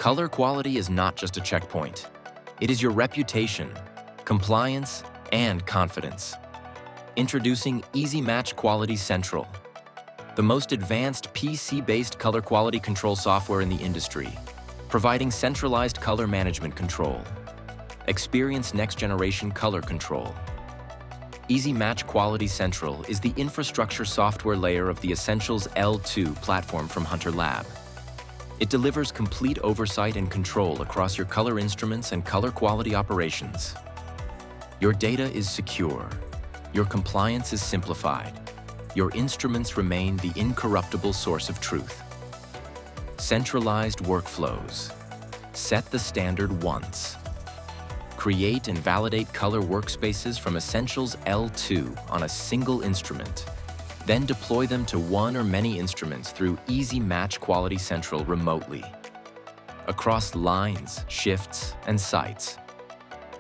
Color quality is not just a checkpoint. It is your reputation, compliance, and confidence. Introducing EasyMatch Quality Central, the most advanced PC-based color quality control software in the industry, providing centralized color management control. Experience next-generation color control. EasyMatch Quality Central is the infrastructure software layer of the Essentials L2 platform from HunterLab. It delivers complete oversight and control across your color instruments and color quality operations. Your data is secure. Your compliance is simplified. Your instruments remain the incorruptible source of truth. Centralized Workflows. Set the standard once. Create and validate color workspaces from Essentials L2 on a single instrument. Then deploy them to one or many instruments through EasyMatch Quality Central remotely. Across lines, shifts, and sites.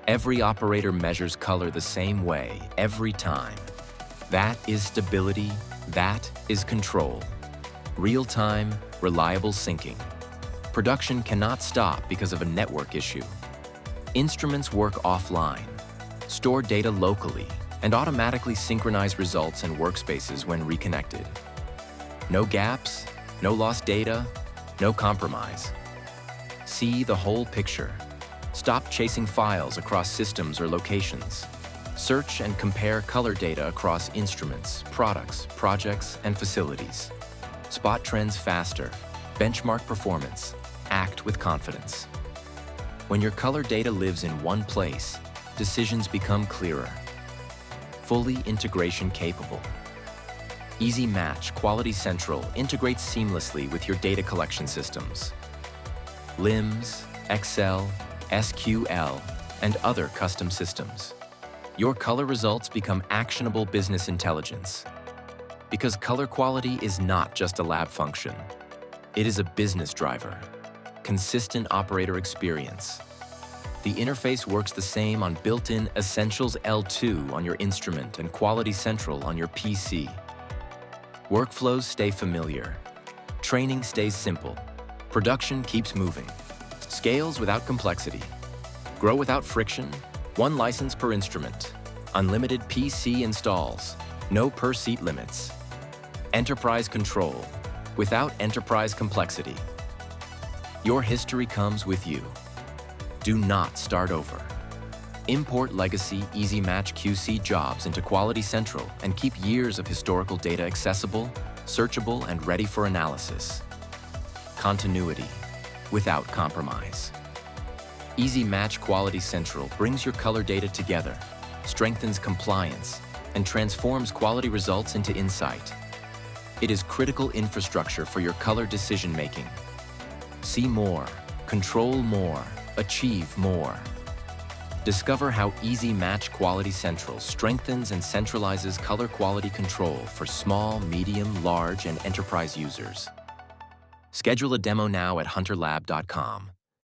Every operator measures color the same way every time. That is stability, that is control. Real-time, reliable syncing. Production cannot stop because of a network issue. Instruments work offline, store data locally, and automatically synchronize results and workspaces when reconnected. No gaps, no lost data, no compromise. See the whole picture. Stop chasing files across systems or locations. Search and compare color data across instruments, products, projects, and facilities. Spot trends faster, benchmark performance, act with confidence. When your color data lives in one place, decisions become clearer. Fully integration capable. EasyMatch Quality Central integrates seamlessly with your data collection systems. LIMS, Excel, SQL, and other custom systems. Your color results become actionable business intelligence. Because color quality is not just a lab function. It is a business driver. Consistent operator experience. The interface works the same on built-in Essentials L2 on your instrument and Quality Central on your PC. Workflows stay familiar. Training stays simple. Production keeps moving. Scales without complexity. Grow without friction. One license per instrument. Unlimited PC installs. No per-seat limits. Enterprise control. Without enterprise complexity. Your history comes with you. Do not start over. Import legacy EasyMatch QC jobs into Quality Central and keep years of historical data accessible, searchable, and ready for analysis. Continuity without compromise. EasyMatch Quality Central brings your color data together, strengthens compliance, and transforms quality results into insight. It is critical infrastructure for your color decision-making. See more, control more, achieve more. Discover how EasyMatch Quality Central strengthens and centralizes color quality control for small, medium, large, and enterprise users. Schedule a demo now at HunterLab.com.